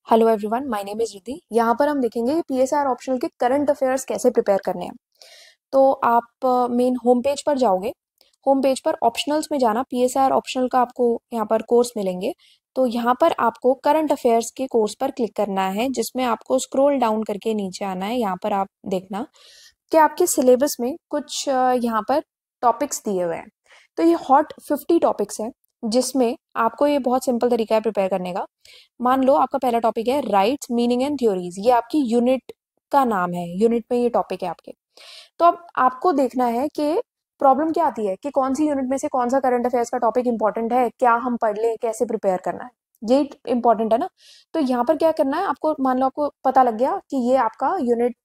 Hello everyone, my name is Riddhi. यहाँ पर हम देखेंगे पीएसआर ऑप्शनल के करंट अफेयर्स कैसे प्रिपेयर करने हैं। तो आप मेन होम पेज पर जाओगे। होम पेज पर ऑप्शनल्स में जाना, पीएसआर ऑप्शनल का आपको यहाँ पर कोर्स मिलेंगे। तो यहाँ पर आपको करंट अफेयर्स के कोर्स पर क्लिक करना है, जिसमें आपको स्क्रॉल डाउन करके नीचे आना है। यहाँ पर आप देखना कि आपके सिलेबस में कुछ यहाँ पर टॉपिक्स दिए हुए हैं। तो ये हॉट 50 टॉपिक्स हैं, जिसमें आपको ये बहुत सिंपल तरीका है प्रिपेयर करने का। मान लो आपका पहला टॉपिक है राइट्स, मीनिंग एंड थ्योरीज। ये आपकी यूनिट का नाम है, यूनिट में ये टॉपिक है आपके। तो अब आपको देखना है कि प्रॉब्लम क्या आती है कि कौन सी यूनिट में से कौन सा करंट अफेयर्स का टॉपिक इंपॉर्टेंट है, क्या हम पढ़ लें, कैसे प्रिपेयर करना है। ये इंपॉर्टेंट है ना। तो यहाँ पर क्या करना है आपको, मान लो आपको पता लग गया कि ये आपका यूनिट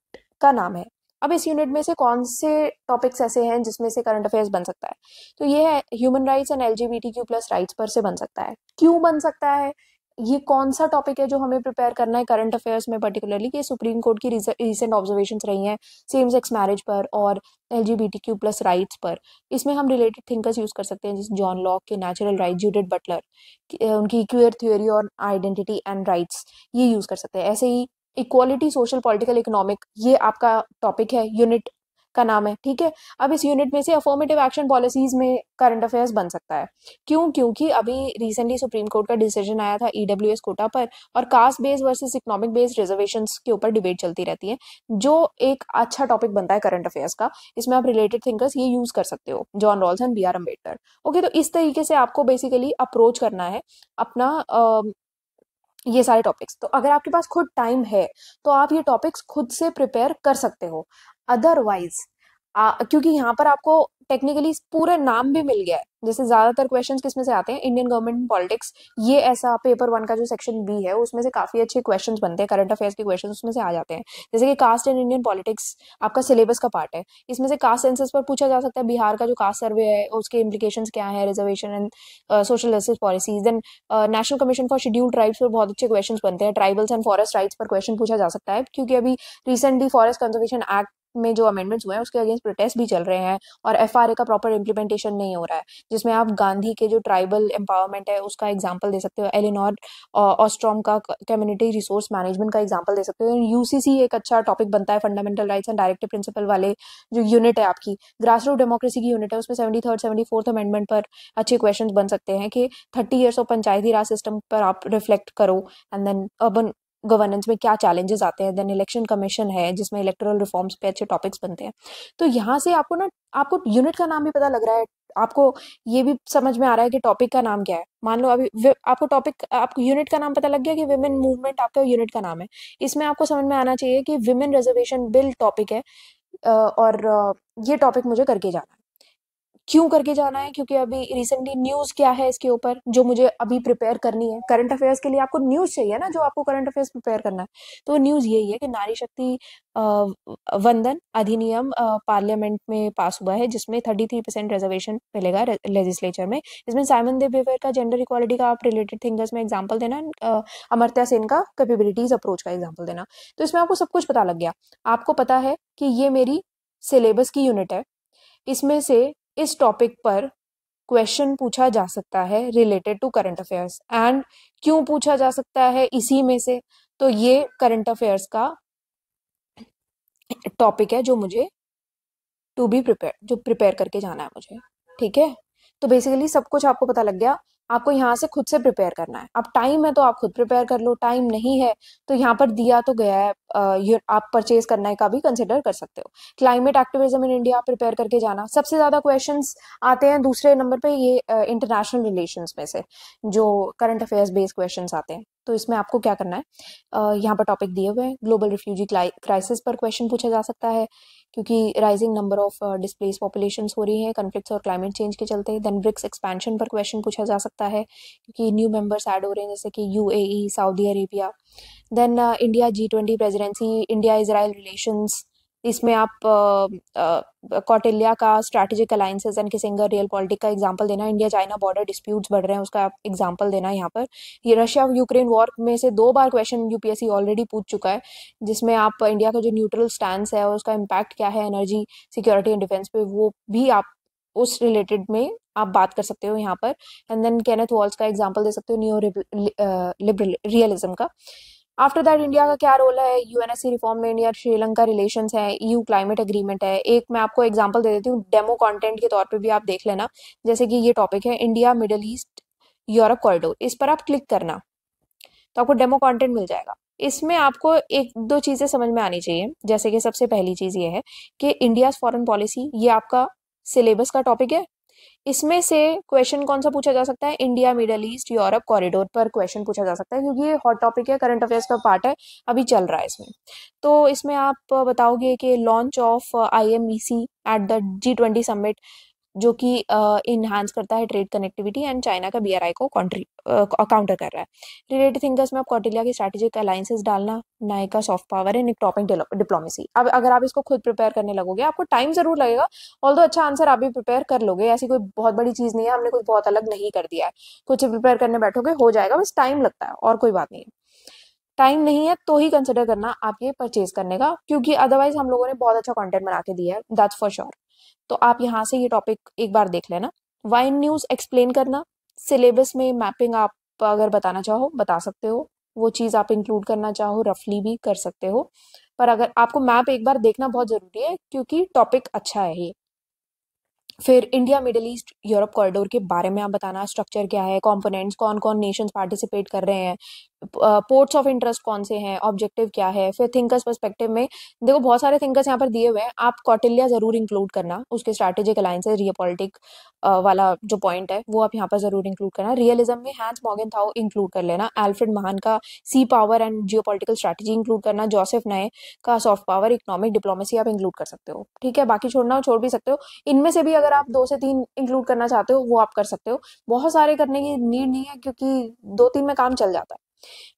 का नाम है। अब इस यूनिट में से कौन से टॉपिक्स ऐसे हैं जिसमें से करंट अफेयर्स बन सकता है। तो ये है human rights and LGBTQ plus rights पर से बन सकता है। क्यों बन सकता है, ये कौन सा टॉपिक है जो हमें प्रिपेयर करना है करंट अफेयर्स में पर्टिकुलरली, कि सुप्रीम कोर्ट की रिसेंट ऑब्जर्वेशंस रही हैं सेम सेक्स मैरिज पर और एलजीबीटीक्यू प्लस राइट्स पर। इसमें हम रिलेटेड थिंकर्स यूज कर सकते हैं, जैसे जॉन लॉक के नेचुरल राइट, जूडिथ बटलर उनकी क्यूअर थ्योरी और आइडेंटिटी एंड राइट्स, ये यूज कर सकते हैं। ऐसे ही इक्वालिटी, सोशल, पॉलिटिकल, इकोनॉमिक, ये आपका टॉपिक है, यूनिट का नाम है। ठीक है। अब इस यूनिट में से अफर्मेटिव एक्शन पॉलिसीज में करंट अफेयर्स बन सकता है। क्यों? क्योंकि अभी रिसेंटली सुप्रीम कोर्ट का डिसीजन आया था ईडब्ल्यूएस कोटा पर, और caste based versus economic based reservations के ऊपर डिबेट चलती रहती है, जो एक अच्छा टॉपिक बनता है करंट अफेयर्स का। इसमें आप रिलेटेड थिंकर्स ये यूज कर सकते हो, John Rawls and B R Ambedkar. Okay, तो इस तरीके से आपको बेसिकली अप्रोच करना है अपना ये सारे टॉपिक्स। तो अगर आपके पास खुद टाइम है तो आप ये टॉपिक्स खुद से प्रिपेयर कर सकते हो। अदरवाइज क्योंकि यहाँ पर आपको टेक्निकली पूरा नाम भी मिल गया है। जैसे ज्यादातर क्वेश्चंस किसमें से आते हैं, इंडियन गवर्नमेंट पॉलिटिक्स, ये ऐसा पेपर 1 का जो सेक्शन बी है उसमें से काफी अच्छे क्वेश्चंस बनते हैं, करंट अफेयर्स के क्वेश्चंस उसमें से आ जाते हैं। जैसे कि कास्ट एंड इंडियन पॉलिटिक्स आपका सिलेबस का पार्ट है। इसमें से कास्ट सेंसस पर पूछा जा सकता है, बिहार का जो कास्ट सर्वे है उसके इम्प्लीकेशन क्या है, reservation and social justice policies. Then national commission for scheduled tribes पर बहुत अच्छे क्वेश्चंस बनते हैं। ट्राइबल्स एंड फॉरेस्ट राइट्स पर क्वेश्चन पूछा जा सकता है, क्योंकि अभी रिसेंटली फॉरेस्ट कंजर्वेशन एक्ट में जो अमेंडमेंट्स हुए हैं उसके अगेंस्ट प्रोटेस्ट भी चल रहे हैं, और एफआरए का प्रॉपर इम्प्लीमेंटेशन नहीं हो रहा है। जिसमें आप गांधी के जो ट्राइबल एम्पावरमेंट है उसका एग्जांपल दे सकते हो, एलिनोर ऑस्ट्रॉम का कम्युनिटी रिसोर्स मैनेजमेंट का एग्जांपल दे सकते हो। यूसीसी एक अच्छा टॉपिक बनता है, fundamental rights and directive principle वाले जो यूनिट है आपकी, ग्रास रूट डेमोक्रेसी की यूनिट है, उसमें 73rd 74th अमेंडमेंट पर अच्छे क्वेश्चन बन सकते हैं कि 30 years of Panchayati Raj system पर आप रिफ्लेक्ट करो, एंड देन अर्बन गवर्नेंस में क्या चैलेंजेस आते हैं। देन इलेक्शन कमीशन है जिसमें इलेक्टोरल रिफॉर्म्स पे अच्छे टॉपिक्स बनते हैं। तो यहाँ से आपको ना, आपको यूनिट का नाम भी पता लग रहा है, आपको ये भी समझ में आ रहा है कि टॉपिक का नाम क्या है। मान लो अभी आपको टॉपिक, आपको यूनिट का नाम पता लग गया कि विमेन मूवमेंट आपका यूनिट का नाम है। इसमें आपको समझ में आना चाहिए कि विमेन रिजर्वेशन बिल टॉपिक है, और ये टॉपिक मुझे करके जाना है। क्यों करके जाना है? क्योंकि अभी रिसेंटली न्यूज क्या है इसके ऊपर जो मुझे अभी प्रिपेयर करनी है। करंट अफेयर्स के लिए आपको न्यूज चाहिए ना, जो आपको करंट अफेयर्स प्रिपेयर करना है। तो न्यूज यही है कि नारी शक्ति वंदन अधिनियम पार्लियामेंट में पास हुआ है, जिसमें 33% रिजर्वेशन मिलेगा लेजिस्लेचर में। इसमें साइमन दे बेवर का जेंडर इक्वालिटी का आप रिलेटेड थिंकर्स में एग्जाम्पल देना, अमर्त्या सेन का कैपेबिलिटीज अप्रोच का एग्जाम्पल देना। तो इसमें आपको सब कुछ पता लग गया। आपको पता है कि ये मेरी सिलेबस की यूनिट है, इसमें से इस टॉपिक पर क्वेश्चन पूछा जा सकता है related to current affairs. And क्यों पूछा जा सकता है इसी में से, तो ये करंट अफेयर्स का टॉपिक है जो मुझे टू बी प्रिपेयर, जो प्रिपेयर करके जाना है मुझे। ठीक है। तो बेसिकली सब कुछ आपको पता लग गया। आपको यहाँ से खुद से प्रिपेयर करना है। अब टाइम है तो आप खुद प्रिपेयर कर लो, टाइम नहीं है तो यहाँ पर दिया तो गया है, ये आप परचेज करने का भी कंसिडर कर सकते हो। Climate activism in India prepare करके जाना। सबसे ज्यादा क्वेश्चंस आते हैं दूसरे नंबर पे ये इंटरनेशनल रिलेशंस में से, जो करंट अफेयर्स बेस्ड क्वेश्चंस आते हैं। तो इसमें आपको क्या करना है, यहाँ पर टॉपिक दिए हुए हैं, ग्लोबल रिफ्यूजी क्राइसिस पर क्वेश्चन पूछा जा सकता है, क्योंकि rising number of displace populations हो रही है कॉन्फ्लिक्ट्स और क्लाइमेट चेंज के चलते। देन ब्रिक्स एक्सपेंशन पर क्वेश्चन पूछा जा सकता है, क्योंकि न्यू मेंबर्स ऐड हो रहे हैं जैसे कि UAE, Saudi Arabia. Then India G20 presidency, India Israel relations. इसमें आप कौटिल्या का strategic alliances and Kissinger realpolitik का एग्जांपल देना। इंडिया चाइना बॉर्डर डिस्प्यूट्स बढ़ रहे हैं, उसका एग्जांपल देना यहाँ पर। ये रशिया यूक्रेन वॉर में से 2 बार क्वेश्चन यूपीएससी ऑलरेडी पूछ चुका है, जिसमें आप इंडिया का जो न्यूट्रल स्टैंस है और उसका इम्पैक्ट क्या है एनर्जी सिक्योरिटी एंड डिफेंस पे, वो भी आप उस रिलेटेड में आप बात कर सकते हो यहाँ पर। एंड देन केनेथ वॉल्स का एग्जांपल दे सकते हो नियो लिबरल रियलिज्म का। आफ्टर दैट इंडिया का क्या रोल है यूएनएससी रिफॉर्म में, इंडिया श्रीलंका रिलेशंस है, ईयू क्लाइमेट एग्रीमेंट है। एक मैं आपको एग्जांपल दे देती हूँ, डेमो कंटेंट के तौर पे भी आप देख लेना। जैसे कि ये टॉपिक है India middle east Europe corridor, इस पर आप क्लिक करना तो आपको डेमो कंटेंट मिल जाएगा। इसमें आपको एक दो चीजें समझ में आनी चाहिए, जैसे कि सबसे पहली चीज ये है कि इंडिया फॉरेन पॉलिसी, ये आपका सिलेबस का टॉपिक है। इसमें से क्वेश्चन कौन सा पूछा जा सकता है, India middle east Europe corridor पर क्वेश्चन पूछा जा सकता है, क्योंकि ये हॉट टॉपिक है, करंट अफेयर्स का पार्ट है, अभी चल रहा है इसमें। तो इसमें आप बताओगे कि launch of IMEC at the G20 summit, जो कि इन्हांस करता है ट्रेड कनेक्टिविटी एंड चाइना का BRI को काउंटर कर रहा है। रिलेटेड थिंकर्स में आप कौटिल्या की स्ट्रैटेजिक अलायंसेस डालना, Nykaa soft power and economic diplomacy. अब अगर आप इसको खुद प्रिपेयर करने लगोगे, आपको टाइम जरूर लगेगा, ऑल्दो अच्छा आंसर आप भी प्रिपेयर कर लोगे, ऐसी कोई बहुत बड़ी चीज नहीं है, हमने कुछ बहुत अलग नहीं कर दिया है। कुछ प्रिपेयर करने बैठोगे हो जाएगा, बस टाइम लगता है और कोई बात नहीं है। टाइम नहीं है तो ही कंसिडर करना आप ये परचेज करने का, क्योंकि अदरवाइज हम लोगों ने बहुत अच्छा कंटेंट बना के दिया है, दैट्स फॉर श्योर। तो आप यहाँ से ये टॉपिक एक बार देख लेना। वाइन न्यूज एक्सप्लेन करना, सिलेबस में मैपिंग आप अगर बताना चाहो बता सकते हो, वो चीज आप इंक्लूड करना चाहो रफली भी कर सकते हो, पर अगर आपको मैप एक बार देखना बहुत जरूरी है क्योंकि टॉपिक अच्छा है ये। फिर India middle east Europe corridor के बारे में आप बताना, स्ट्रक्चर क्या है, कंपोनेंट्स, कौन कौन नेशंस पार्टिसिपेट कर रहे हैं, पोर्ट्स ऑफ इंटरेस्ट कौन से हैं, ऑब्जेक्टिव क्या है। फिर थिंकर्स पर्सपेक्टिव में देखो बहुत सारे थिंकर्स यहाँ पर दिए हुए हैं, आप कौटिल्य जरूर इंक्लूड करना, उसके स्ट्रैटेजिक अलायंसेस रियोपॉलिटिक वाला जो पॉइंट है वो आप यहाँ पर जरूर इंक्लूड करना। रियलिज्म में हैंस मॉर्गनथाउ इंक्लूड कर लेना, एल्फ्रेड महान का sea power and geopolitical strategy include करना, जोसेफ नए का सॉफ्ट पावर इकोनॉमिक डिप्लोमेसी आप इंक्लूड कर सकते हो। ठीक है, बाकी छोड़ना हो छोड़ भी सकते हो, इनमें से भी अगर आप 2 से 3 इंक्लूड करना चाहते हो वो आप कर सकते हो, बहुत सारे करने की नीड नहीं है क्योंकि 2-3 में काम चल जाता है।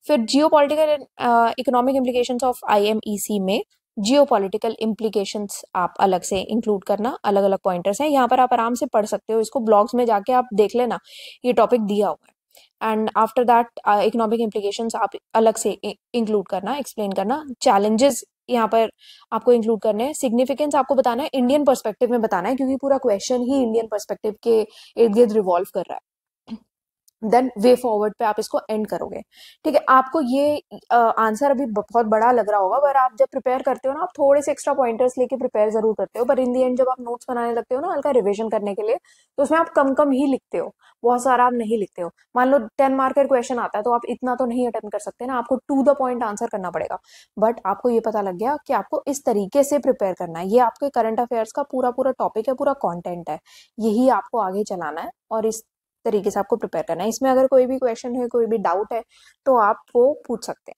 फिर जियो political economic implications of IMEC में जियो पॉलिटिकल इम्प्लीकेशंस आप अलग से इंक्लूड करना, अलग अलग पॉइंटर्स हैं यहाँ पर, आप आराम से पढ़ सकते हो, इसको ब्लॉग्स में जाके आप देख लेना, ये टॉपिक दिया हुआ है। And after that economic implications आप अलग से इंक्लूड करना, एक्सप्लेन करना, चैलेंजेस यहाँ पर आपको इंक्लूड करने हैं, सिग्निफिकेंस आपको बताना है, इंडियन पर्सपेक्टिव में बताना है क्योंकि पूरा क्वेश्चन ही इंडियन पर्सपेक्टिव के इर्द गिर्द रिवॉल्व कर रहा है। देन वे फॉरवर्ड पे आप इसको एंड करोगे। ठीक है, आपको ये आंसर अभी बहुत बड़ा लग रहा होगा, पर आप जब प्रिपेयर करते हो ना, आप थोड़े से एक्स्ट्रा पॉइंटर्स लेके प्रिपेयर जरूर करते हो, पर इन दी एंड जब आप नोट्स बनाने लगते हो ना हल्का रिवीजन करने के लिए, तो उसमें आप कम कम ही लिखते हो, बहुत सारा आप नहीं लिखते हो। मान लो 10 मार्कर क्वेश्चन आता है तो आप इतना तो नहीं अटेम्प्ट कर सकते ना, आपको टू द पॉइंट आंसर करना पड़ेगा। बट आपको ये पता लग गया कि आपको इस तरीके से प्रिपेयर करना है, ये आपके करंट अफेयर्स का पूरा पूरा टॉपिक है, पूरा कॉन्टेंट है, यही आपको आगे चलाना है और इस तरीके से आपको प्रिपेयर करना है। इसमें अगर कोई भी क्वेश्चन है, कोई भी डाउट है तो आप वो पूछ सकते हैं।